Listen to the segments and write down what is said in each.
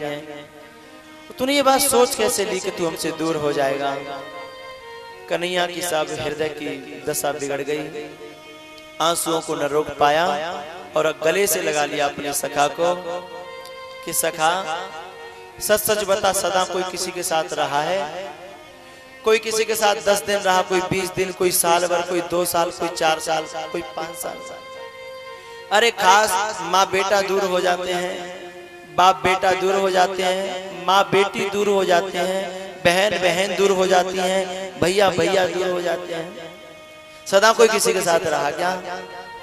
हैं। तूने ये बात सोच कैसे ली कि तू हमसे दूर हो जाएगा? कन्हैया की साहब हृदय की दशा बिगड़ गई, आंसुओं को न रोक पाया और गले से लगा लिया अपने सखा को कि सखा सच सच बता, सदा कोई किसी के साथ रहा है? कोई किसी के साथ 10 दिन रहा, कोई 20 दिन, कोई साल भर, कोई 2 साल, कोई 4 साल, कोई 5 साल। अरे खास माँ बेटा दूर हो जाते हैं, बाप बेटा दूर हो जाते हैं, माँ बेटी दूर हो जाते हैं, बहन बहन दूर हो जाती हैं, भैया भैया दूर हो जाते हैं। सदा कोई किसी के साथ रहा क्या?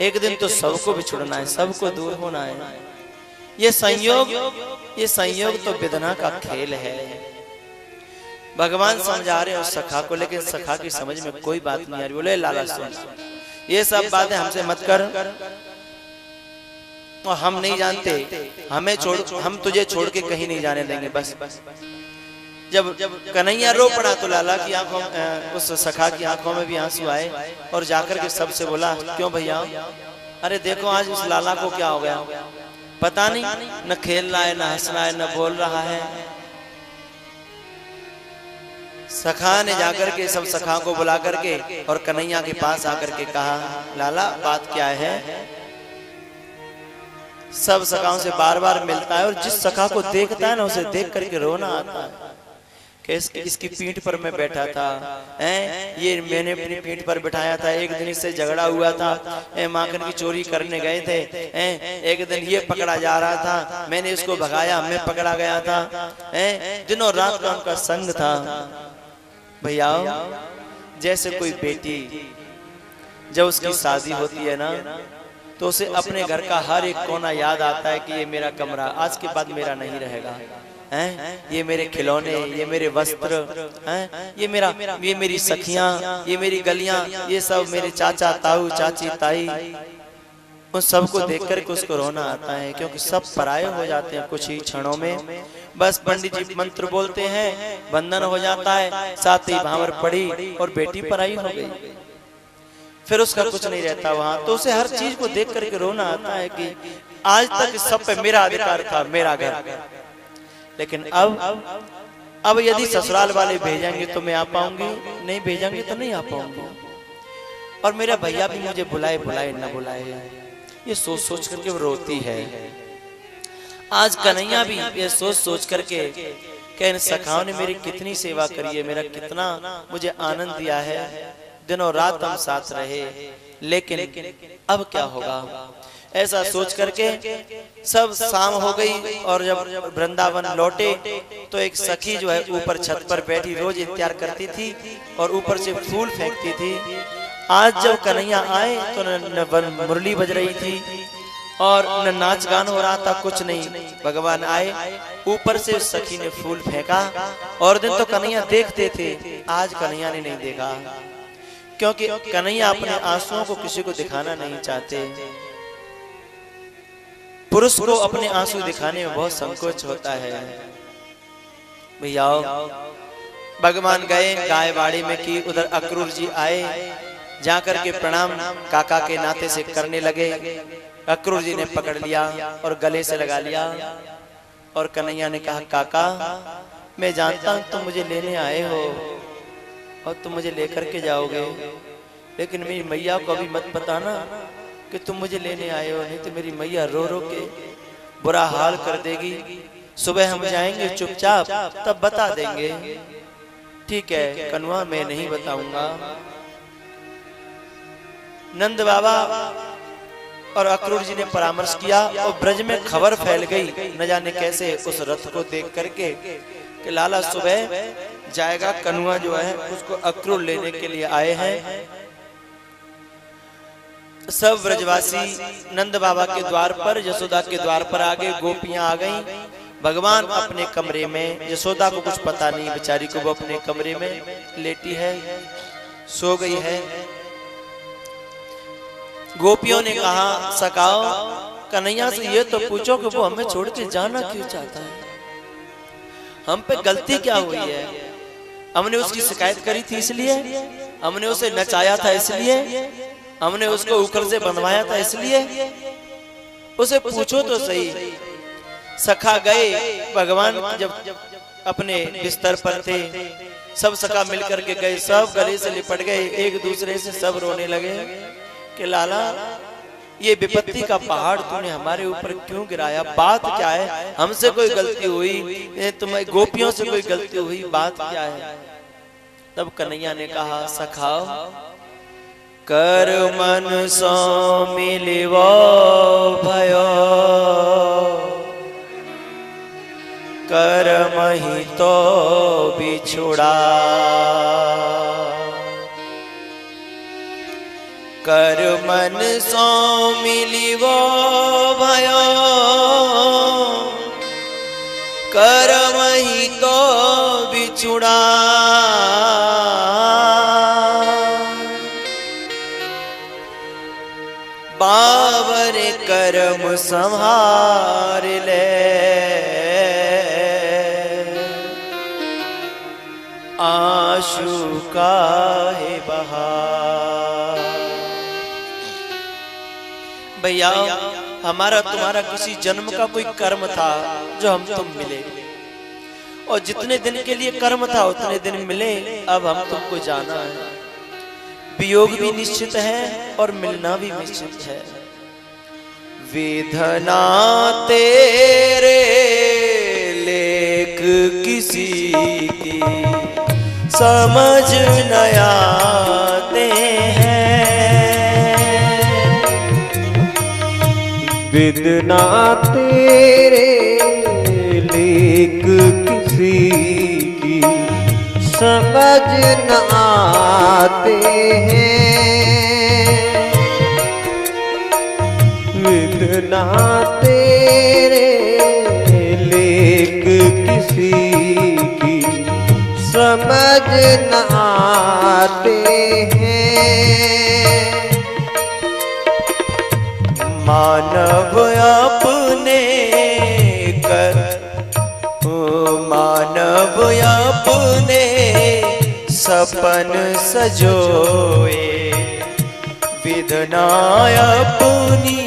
एक दिन तो सबको भी छोड़ना है, सबको दूर होना है। ये संयोग तो विधना का खेल है। भगवान समझा रहे हैं उस सखा को, लेकिन सखा की समझ में कोई बात नहीं आ रही। बोले लाला सुन, ये सब बातें हमसे मत कर, और हम नहीं जानते, हमें छोड़, हम तुझे छोड़ के कहीं नहीं जाने देंगे। बस जब कन्हैया रो पड़ा तो लाला की आंखों, उस सखा की आंखों में भी आंसू आए और जाकर के सबसे बोला, क्यों भैया? अरे देखो आज उस लाला को क्या हो गया, पता नहीं, न खेल रहा है, न हंस रहा है, न बोल रहा है। सखा ने जाकर के सब सखा को बुला करके और कन्हैया के पास आकर के कहा, लाला बात क्या है? सब सखाओं से बार बार मिलता है और जिस सखा को देखता है ना उसे देख करके रोना आता है कि इसकी पीठ पर मैं बैठा था, ये मैंने अपनी पीठ पर बिठाया था, एक दिन इससे झगड़ा हुआ था, माखन की चोरी करने गए थे, एक दिन ये पकड़ा जा रहा था, मैंने इसको भगाया, मैं पकड़ा गया था, दिनों रात का उनका संग था। भैया जैसे कोई बेटी जब उसकी शादी होती है ना तो उसे अपने घर का हर एक कोना याद आता है कि ये मेरा कमरा आज के बाद मेरा नहीं रहेगा, ये मेरे खिलौने, ये मेरे वस्त्र, ये मेरी सखियां, ये मेरी गलियां, ये सब मेरे चाचा ताऊ चाची ताई, उन सबको देखकर के उसको रोना आता है, क्योंकि सब पराये हो जाते हैं कुछ ही क्षणों में। बस पंडित जी मंत्र बोलते हैं, बंधन हो जाता है, साथ ही भावर पड़ी और बेटी पराई हो गई, फिर उसका कुछ नहीं रहता वहां। तो उसे हर चीज को देख करके रोना आता है कि आज तक सब पे मेरा अधिकार था, मेरा घर, लेकिन अब यदि ससुराल वाले भेजेंगे तो मैं आ पाऊंगी, नहीं भेजेंगे तो नहीं आ पाऊंगी। और मेरा भैया भी मुझे बुलाए बुलाए न बुलाए, ये सोच सोच करके वो रोती है। आज कन्हैया भी ये सोच सोच करके कि इन सखाओं ने मेरी कितनी सेवा करी है, मेरा कितना मुझे आनंद दिया है, दिनों रात हम साथ रहे, लेकिन अब क्या होगा, ऐसा सोच करके सब शाम हो गई। और जब वृंदावन लौटे तो एक सखी जो है ऊपर छत पर बैठी रोज इंतजार करती थी और ऊपर से फूल फेंकती थी। आज जब कन्हैया आए तो न मुरली बज रही थी और न नाच गान हो रहा था, कुछ नहीं। भगवान आए, ऊपर से उस सखी ने फूल फेंका। और दिन तो कन्हैया देखते थे, आज कन्हैया ने नहीं देखा, क्योंकि कन्हैया अपने आंसुओं को किसी को दिखाना नहीं चाहते। पुरुष को अपने आंसू दिखाने में बहुत संकोच होता है। भैया भगवान गए गायवाड़ी में की, उधर अक्रूर जी आए, जाकर के प्रणाम काका के नाते से करने लगे। अक्रूर जी ने पकड़ लिया और गले से लगा लिया और कन्हैया ने कहा, काका मैं जानता हूं तुम मुझे लेने आए हो और तुम मुझे लेकर के जाओगे, लेकिन मेरी मैया को अभी मत बताना कि तुम मुझे लेने आए हो, नहीं तो मेरी मैया रो रो के बुरा हाल कर देगी। सुबह हम जाएंगे चुपचाप, तब बता देंगे। ठीक है कन्वा, मैं नहीं बताऊंगा। नंद बाबा और अक्रूर जी ने परामर्श किया और ब्रज में खबर फैल गई, न जाने कैसे, उस रथ को देख करके कि लाला सुबह जाएगा, कन्वा जो है उसको अक्रूर लेने के लिए आए हैं। सब ब्रजवासी नंद बाबा के द्वार पर, यशोदा के द्वार पर आ गए, गोपियां आ गईं। भगवान अपने कमरे में, यशोदा को कुछ पता नहीं बेचारी को, वो अपने कमरे में लेटी है, सो गई है। गोपियों ने कहा, सखाओ कन्हैया से ये तो पूछो कि वो हमें छोड़ के जाना क्यों चाहता है, हम पे गलती क्या हुई है? हमने उसकी शिकायत करी थी इसलिए, हमने उसे नचाया था इसलिए, हमने उसको उखर से बंधवाया था इसलिए, उसे पूछो तो सही। सखा गए, भगवान जब अपने बिस्तर पर थे, सब सखा मिलकर के गए, सब गले से लिपट गए, एक दूसरे से सब रोने लगे कि लाला ये विपत्ति का पहाड़ तूने हमारे ऊपर क्यों गिराया, बात क्या है, हमसे कोई गलती हुई, तुम्हें गोपियों से कोई गलती हुई, बात क्या है। तब कन्हैया ने कहा सखा कर मन सो मिलिवो भयो, कर्म ही तो बिछुड़ा, कर मन सो मिलिवो भयो, कर्म ही तो बिछुड़ा, बावर कर्म संहार ले, आंसू काहे बहा। भैया हमारा तुम्हारा किसी जन्म का कोई कर्म था जो हम तुम मिले, और जितने दिन के लिए कर्म था उतने दिन मिले, अब हम तुमको जाना है, वियोग भी निश्चित है और मिलना भी निश्चित है। विधना तेरे लेख किसी की समझ न आते हैं, विधना तेरे लेख किसी की समझ न आते हैं, विधना तेरे लेख किसी की समझ न आते हैं। मानव अपने मानव अपने सपन सजोए, विधना अपनी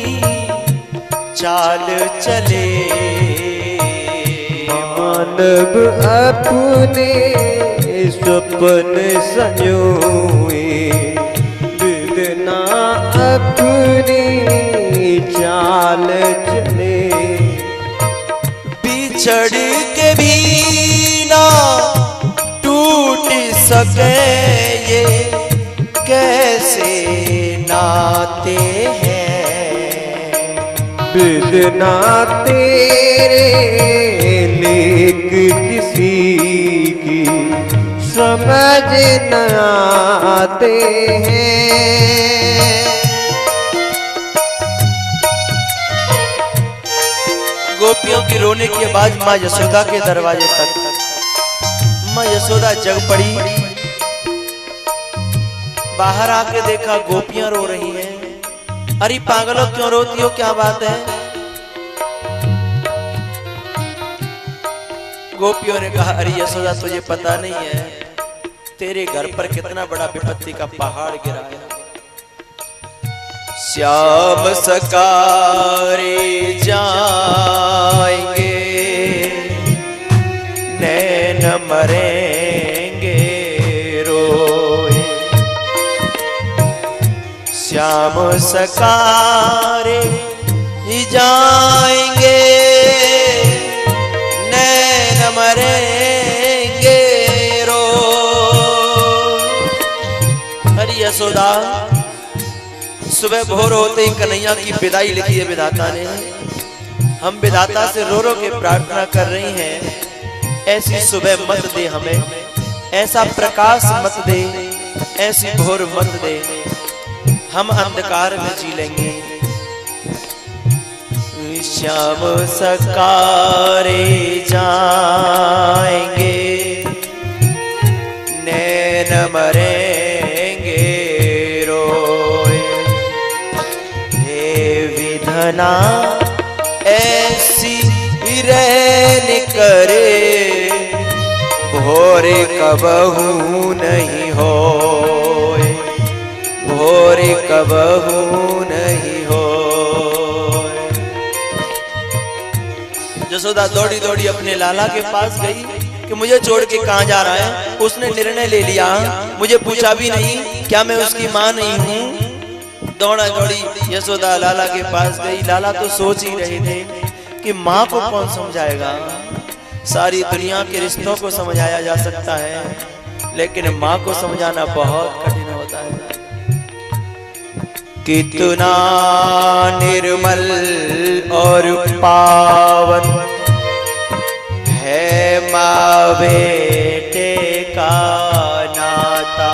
चाल चले, मानव अपने सपन सजोए, विधना अपनी चाल चले, बिछड़ के भी ना टूट सके ये कैसे नाते हैं, विधना तेरे लेख किसी की समझ न आते हैं। गोपियों की रोने की आवाज माँ यशोदा के दरवाजे तक, माँ यशोदा जग पड़ी, बाहर आके देखा गोपियां रो रही हैं। अरे पागलों क्यों रोती हो, क्या बात है। गोपियों ने कहा अरे यशोदा तुझे पता नहीं है तेरे घर पर कितना बड़ा विपत्ति का पहाड़ गिरा है। श्याम सकारे जाएंगे नैन मरेंगे रोए, श्याम सकारे जाएंगे नैन मरेंगे रो। अरे यशोदा सुबह भोर होते ही कन्हैया की विदाई लिखी है विधाता ने। हम विधाता से रो रो के प्रार्थना कर रही हैं, ऐसी सुबह मत दे हमें, ऐसा प्रकाश मत दे, ऐसी भोर मत दे, हम अंधकार में जी लेंगे। श्याम सकारे जाएंगे नैन मरेंगे रोए, हे विधना ऐसी रैन करे भोरे कबहू नहीं होए, भोरे कबहू नहीं हो। यशोदा दौड़ी दौड़ी अपने लाला के पास गई कि मुझे छोड़ के कहाँ जा रहा है। उसने निर्णय ले लिया, मुझे पूछा भी नहीं क्या मैं उसकी माँ नहीं हूँ। दौड़ा दौड़ी यशोदा लाला के पास गई। लाला तो सोच ही रहे थे कि माँ को कौन समझाएगा। सारी दुनिया के रिश्तों को समझाया जा सकता है, लेकिन माँ को समझाना बहुत कठिन होता है। कितना निर्मल और पावन है माँ बेटे का नाता।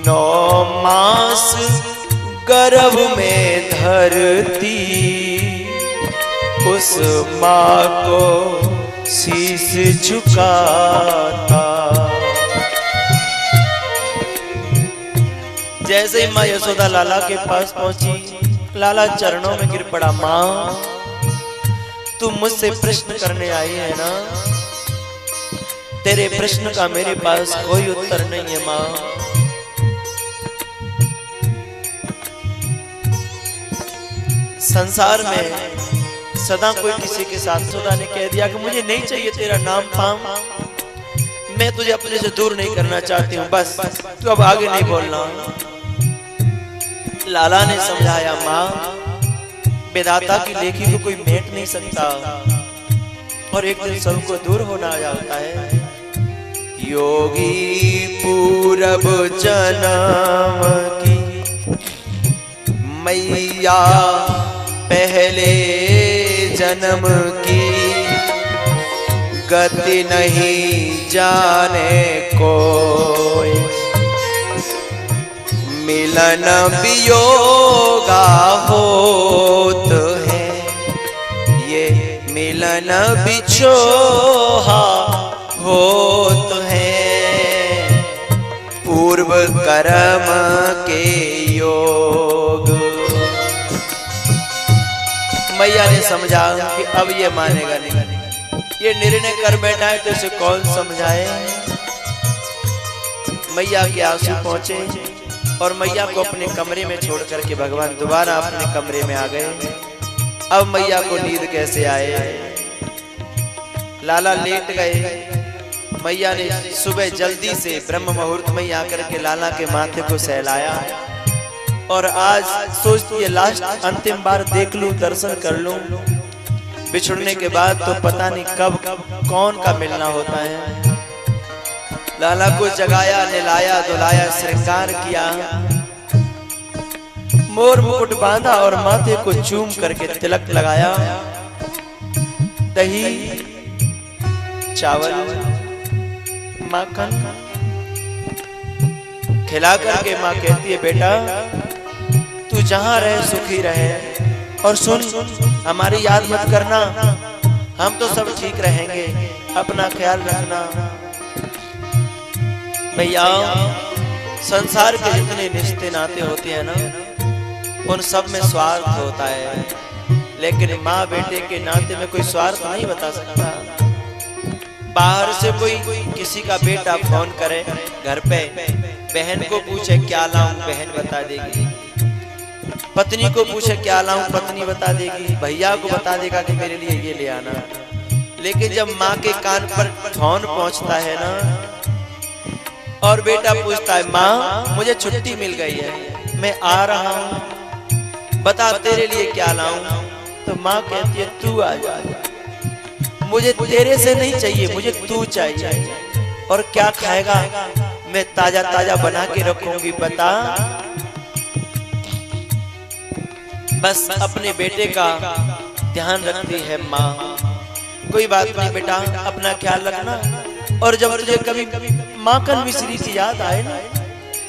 9 मास गर्भ में धरती उस माँ को शीश झुकाता। जैसे ही माँ यशोदा लाला के पास पहुंची, लाला चरणों में गिर पड़ा। माँ तुम मुझसे प्रश्न करने आई है ना, तेरे प्रश्न का मेरे पास कोई उत्तर नहीं है माँ। संसार में सदा कोई किसी के साथ, यशोदा ने कह दिया कि मुझे नहीं चाहिए तेरा नाम पाम, मैं तुझे अपने से दूर नहीं करना चाहती हूँ, बस तू अब आगे नहीं बोलना। लाला ने समझाया माँ विधाता की लेखी को कोई मेट नहीं सकता, और एक दिन सबको दूर होना जाता है। योगी पूरब जन्म की मैया पहले जन्म की, गति नहीं जाने कोई, मिलन वियोगा होत है, ये मिलन बिछोहा होत है, पूर्व कर्म के योग। मैया ने समझा कि अब ये मानेगा नहीं, ये निर्णय कर बैठा है तो इसे कौन समझाए। मैया के आंसू पहुंचे और मैया को अपने कमरे में छोड़ करके भगवान दोबारा अपने कमरे में आ गए। अब मैया को नींद कैसे आए। लाला लेट गए। मैया ने सुबह जल्दी से ब्रह्म मुहूर्त में आकर के लाला के माथे को सहलाया, और आज सोचती है लास्ट अंतिम बार देख लूं, दर्शन कर लूं। बिछुड़ने के बाद तो पता नहीं कब कौन का मिलना होता है। लाला को जगाया, नहलाया, धुलाया, श्रृंगार किया, मोर मुकुट बांधा और माथे को चूम करके तिलक लगाया। दही, चावल, माखन खिला करके माँ कहती है बेटा तू जहां रहे सुखी रहे, और सुन हमारी याद मत करना, हम तो सब ठीक रहेंगे, अपना ख्याल रखना। भैया संसार के जितने रिश्ते नाते होते हैं ना, उन सब में स्वार्थ होता है, लेकिन माँ बेटे के नाते में कोई स्वार्थ नहीं बता सकता। बाहर से कोई किसी का बेटा फोन करे घर पे, बहन को पूछे क्या लाऊं, बहन बता देगी। पत्नी को पूछे क्या लाऊं, पत्नी बता देगी। भैया को बता देगा कि मेरे लिए ये ले आना। लेकिन जब माँ के कान पर फोन पहुंचता है ना, और बेटा पूछता है माँ मुझे छुट्टी मिल गई है, मैं आ रहा हूँ, बता तेरे लिए क्या लाऊं। तो माँ कहती है तू आ जा, मुझे तेरे से नहीं चाहिए, मुझे तू चाहिए। और क्या खाएगा, मैं ताजा ताजा बना के रखूंगी, बता। बस अपने बेटे का ध्यान रखती है माँ। कोई बात नहीं बेटा, अपना ख्याल रखना, और जब तुझे कभी माखन मिश्री की याद आए ना,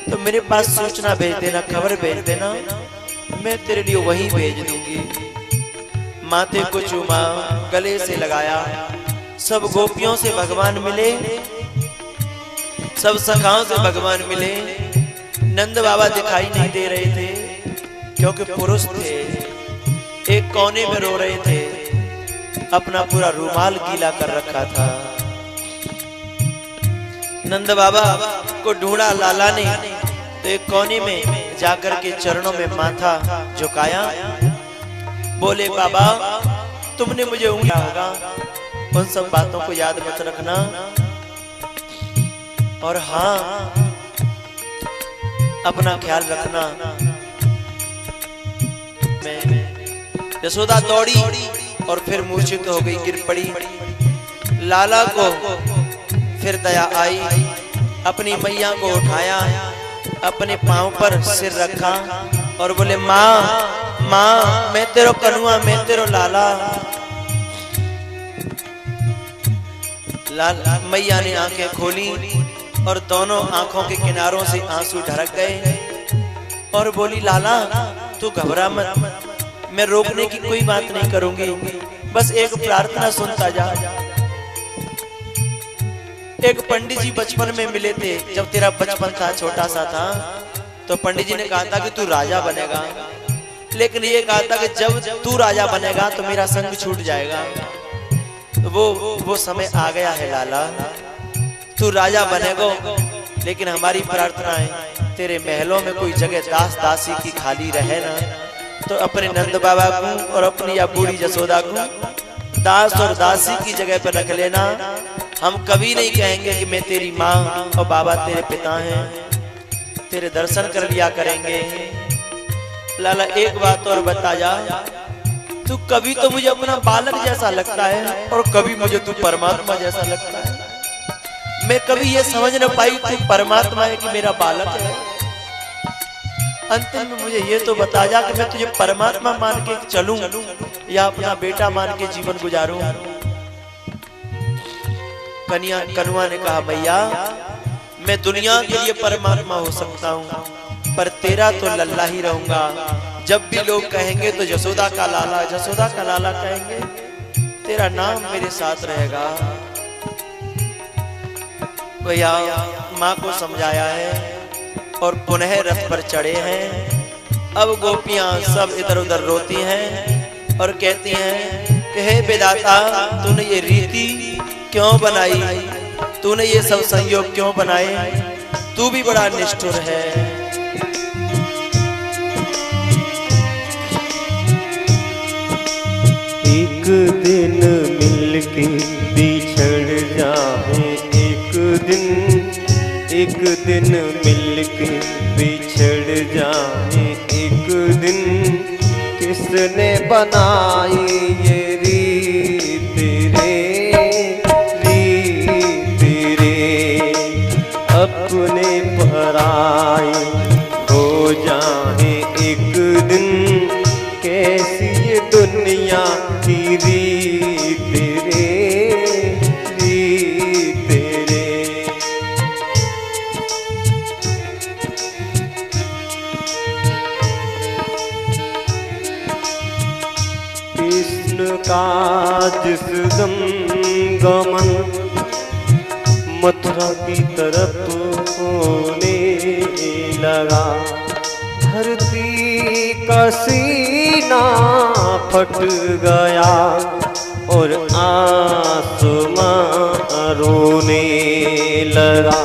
तो मेरे पास सूचना भेज देना, खबर भेज देना, मैं तेरे लिए वहीं भेज दूंगी। माथे को चूमा, गले से लगाया। सब गोपियों से भगवान मिले, सब सखाओं से भगवान मिले। नंद बाबा दिखाई नहीं दे रहे थे क्योंकि पुरुष थे, एक कोने में रो रहे थे, अपना पूरा रुमाल गीला कर रखा था। नंद बाबा को ढूंढा लाला ने, तो एक कोने में जाकर के चरणों में माथा झुकाया। बोले बाबा तुमने मुझे उंगलियां होगा, उन सब बातों को याद मत रखना। और हाँ अपना ख्याल रखना। यशोदा दौड़ी और फिर मूर्छित हो गई, गिर पड़ी। लाला को फिर दया आई, अपनी मैया को उठाया, अपने पांव पर सिर रखा और बोले माँ माँ मैं तेरो कनुआ, मैं तेरो लाला। मैया ने आंखें खोली और दोनों आंखों के किनारों से आंसू ढरक गए और बोली लाला तू घबरा मत, मैं रोकने की कोई बात नहीं करूंगी, बस एक प्रार्थना सुनता जा। एक पंडित जी बचपन में मिले थे, जब तेरा बचपन था छोटा सा था, तो पंडित जी ने कहा था कि तू राजा बनेगा, लेकिन ये कहा था कि जब तू राजा बनेगा तो मेरा संग छूट जाएगा। वो समय आ गया है लाला, तू राजा बनेगा, लेकिन हमारी प्रार्थना है तेरे महलों में कोई जगह दास दासी की खाली रहे ना, तो अपने नंद बाबा को और अपनी या बूढ़ी जसोदा को दास और दासी की जगह पर रख लेना। हम कभी नहीं कहेंगे कि मैं तेरी माँ और बाबा तेरे पिता हैं, तेरे दर्शन कर लिया करेंगे। लाला एक बात और बता जा, तू कभी तो मुझे अपना बालक जैसा लगता है और कभी मुझे तू परमात्मा जैसा लगता है। मैं कभी ये समझ न पाई तू परमात्मा है कि मेरा बालक है। अंतिम में मुझे ये तो बता जा कि मैं तुझे परमात्मा मान के चलूं या अपना बेटा मान के जीवन गुजारूं। कनुआ ने कहा मैया मैं दुनिया के लिए परमात्मा हो सकता हूँ, पर तेरा तो लल्ला ही रहूंगा। जब भी लोग कहेंगे तो यशोदा का लाला, यशोदा का लाला कहेंगे, तेरा नाम मेरे साथ रहेगा। भैया माँ को समझाया है और पुनः रथ पर चढ़े हैं। अब गोपियां सब इधर उधर रोती हैं और कहती हैं कि हे विधाता तूने ये रीति क्यों बनाई, तूने ये सब संयोग क्यों बनाए, तू भी बड़ा निष्ठुर है। एक दिन मिलके बिछड़ जाए, एक दिन मिलके बिछड़ जाए, एक दिन किसने बनाई ये रीत रे, अपने पराए हो जाए एक दिन, कैसी ये दुनिया की रीत रे। कृष्ण का जिस दम गमन मथुरा की तरफ होने लगा, धरती का सीना फट गया और आसमां रोने लगा।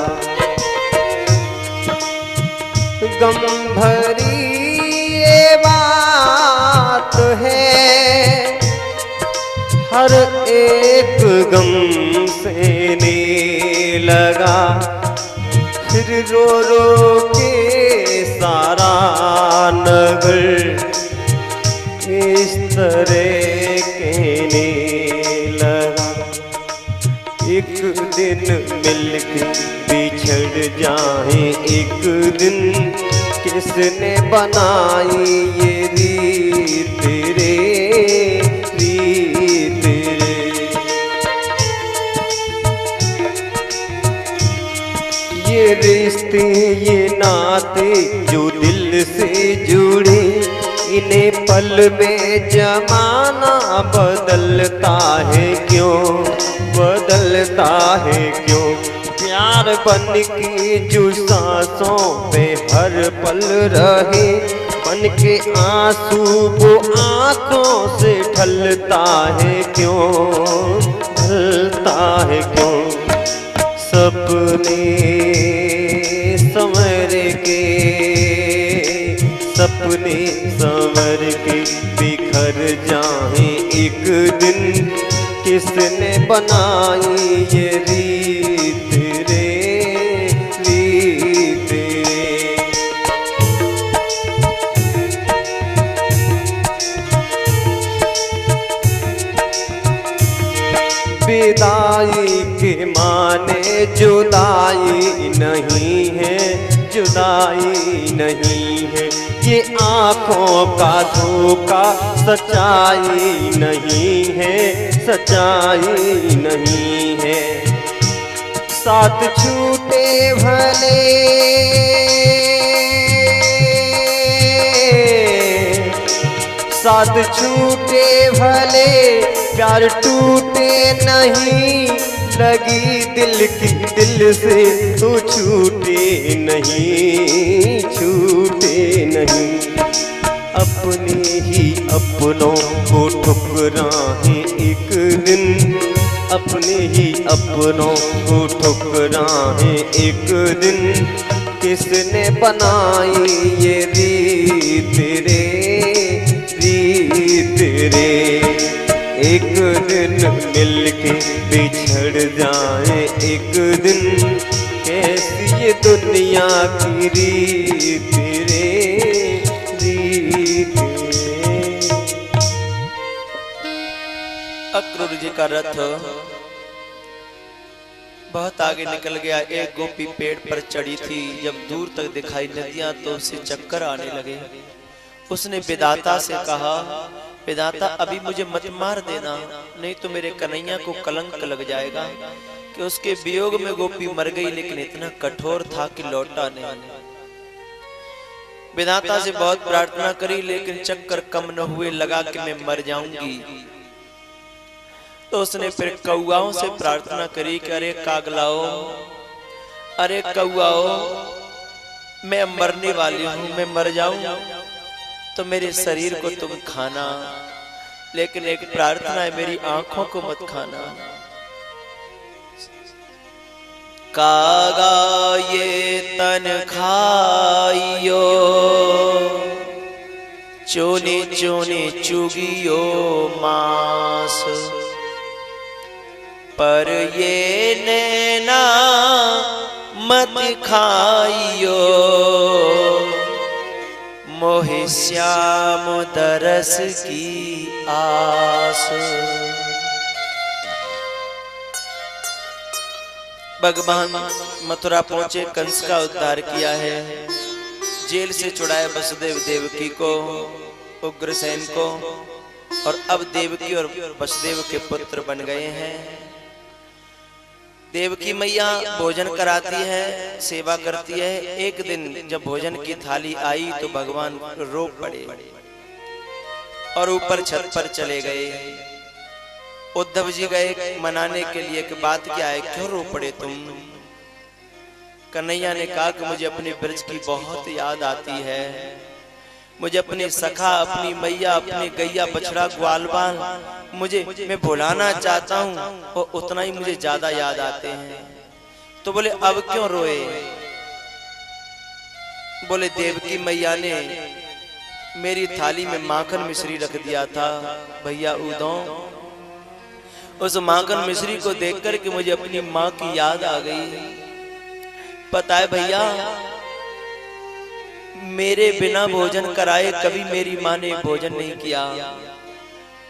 गम भरी ये बात है, हर एक गम सहने लगा, फिर रो रो के सारा नगर इस तरह कहने लगा। एक दिन मिलके बिछड़ जाए, एक दिन किसने बनाई ये रीत रे, रीत रे। ये रिश्ते ये नाते जो दिल से जुड़े, इन्हें पल में जमाना बदलता है क्यों, बदलता है क्यों। प्यार बन के जो सांसों पे हर पल रहे, बन के आंसू वो आंखों से ढलता है क्यों, ढलता है क्यों। सपने संवर के, सपने संवर के बिखर मर जाए एक दिन, किसने बनाई ये रीत रे, रीत रे। विदाई के माने जुदाई नहीं है, जुदाई नहीं है। ये आँखों का धोखा सच्चाई नहीं है, सच्चाई नहीं है। साथ छूटे भले साथ छूटे भले, प्यार टूटे नहीं। लगी दिल की दिल से तो छूटे नहीं, छूटे नहीं। अपने ही अपनों को ठुकराए एक दिन, अपने ही अपनों को ठुकराए एक दिन। किसने बनाई ये रीत रे, रीत रे। एक दिन मिलके बिछड़ जाए एक दिन, कैसी ये दुनिया की रीत रे, रीत रे। अक्रूर जी का रथ बहुत आगे निकल गया। एक गोपी पेड़ पर चढ़ी थी, जब दूर तक दिखाई नदियां तो उसे चक्कर आने लगे। उसने विधाता से कहा, विधाता अभी मुझे मत मार देना, नहीं तो मेरे कन्हैया को कलंक लग जाएगा कि उसके वियोग में गोपी मर गई, लेकिन इतना कठोर था कि लौटा नहीं। विधाता से बहुत प्रार्थना करी, लेकिन चक्कर कम न हुए, लगा कि मैं मर जाऊंगी। तो उसने फिर कौआओं से प्रार्थना करी कि अरे कागलाओ, अरे कौआओ, मैं मरने वाली हूं, मैं मर जाऊं तो मेरे शरीर को तुम खाना, लेकिन एक प्रार्थना है, मेरी आंखों को मत खाना। कागा ये तन खाइयो, चोने चोने चुगियो मांस, पर ये नैना मत खाइयो, मोहे श्याम दरस की आस। भगवान मथुरा पहुंचे, कंस का उद्धार किया है, जेल से छुड़ाया वसुदेव देवकी को, उग्रसेन को, और अब देवकी और वसुदेव के पुत्र बन गए हैं। देवकी मैया भोजन कराती है, सेवा करती है। एक दिन जब भोजन की थाली आई तो भगवान रो पड़े और ऊपर छत पर चले गए। उद्धव जी गए मनाने के लिए कि बात क्या है, क्यों रो पड़े तुम? कन्हैया ने कहा कि मुझे अपने ब्रज की बहुत याद आती है, मुझे अपने सखा, अपनी मैया, अपनी गैया, बछड़ा, ग्वालवाल मुझे मैं भुलाना चाहता हूँ, और उतना ही मुझे ज्यादा याद आते हैं। तो बोले अब क्यों रोए? बोले देवकी मैया ने मेरी थाली में माखन मिश्री रख दिया था भैया उदो, उस माखन मिश्री को देख कर के मुझे अपनी माँ की याद आ गई। पता है भैया, मेरे बिना भोजन कराए कभी मेरी माँ ने भोजन नहीं किया,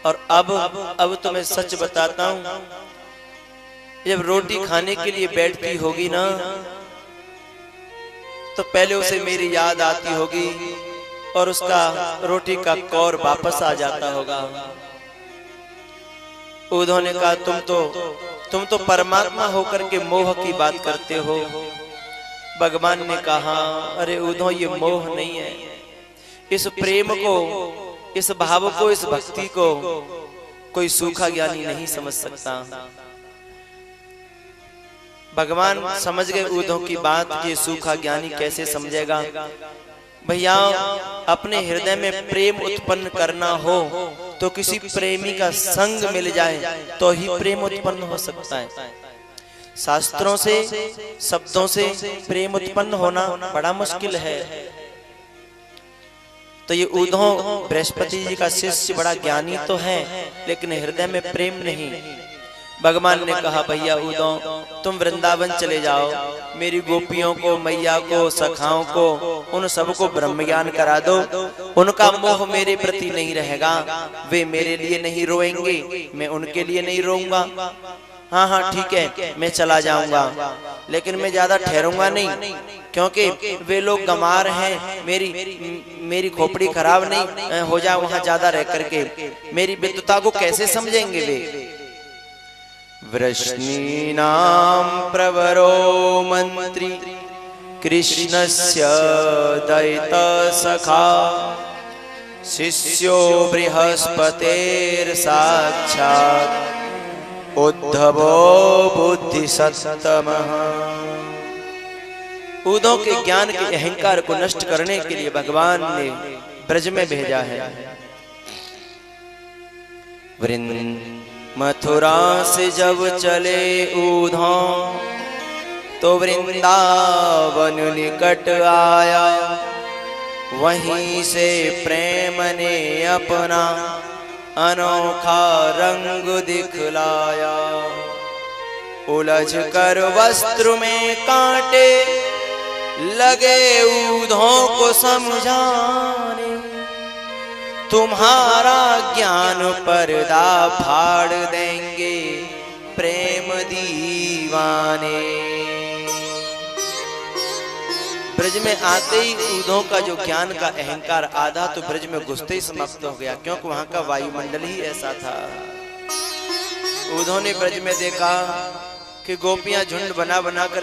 और अब तो मैं सच बताता हूँ, जब रोटी खाने के लिए बैठती होगी ना तो पहले उसे मेरी याद आती होगी और उसका रोटी का कौर वापस आ जाता होगा। उद्धव ने कहा तुम तो परमात्मा होकर के मोह की बात करते हो। भगवान ने कहा अरे उद्धव, ये मोह नहीं है, इस प्रेम को, इस भाव को, इस भक्ति को कोई सूखा ज्ञानी नहीं समझ सकता। भगवान समझ गए उद्धव की बात, ये सूखा ज्ञानी कैसे समझेगा। भैया, अपने हृदय में प्रेम उत्पन्न करना हो तो किसी प्रेमी का संग मिल जाए तो ही प्रेम उत्पन्न हो सकता है। शास्त्रों से, शब्दों से प्रेम उत्पन्न होना बड़ा मुश्किल है। तो ये उद्धव बृहस्पति जी का शिष्य बड़ा ज्ञानी तो है, लेकिन हृदय में प्रेम नहीं। भगवान ने कहा भैया उद्धव तुम वृंदावन चले जाओ, मेरी गोपियों को, मैया को, सखाओं को, उन सबको ब्रह्म ज्ञान करा दो, उनका मोह मेरे प्रति नहीं रहेगा, वे मेरे लिए नहीं रोएंगे, मैं उनके लिए नहीं रोऊंगा। हाँ हाँ ठीक है, मैं चला जाऊंगा, लेकिन मैं ज्यादा ठहरूंगा नहीं, क्योंकि वे लोग गंवार हैं, मेरी खोपड़ी खराब नहीं हो जाए वहां ज्यादा रह करके, मेरी विद्वता को कैसे समझेंगे वे। वृष्णीनां प्रवरो मंत्री कृष्णस्य दैतसखा शिष्यो बृहस्पतेर साक्षात् उद्धवो बुद्धिसत्तमः। उद्धव के ज्ञान के अहंकार को नष्ट करने के लिए भगवान ने ब्रज में भेजा है। मथुरा से जब चले उद्धव तो वृंदावन निकट आया, वहीं से प्रेम ने अपना अनोखा रंग दिखलाया। उलझ कर वस्त्र में कांटे लगे उद्धव को समझाने, तुम्हारा ज्ञान पर्दा फाड़ देंगे प्रेम दीवाने। ब्रज में आते ही उद्धव का जो ज्ञान का अहंकार आधा तो ब्रज में घुसते ही समाप्त हो गया, क्योंकि वहां का वायुमंडल ही ऐसा था। उद्धव ने ब्रज में देखा कि गोपियां झुंड बना बना कर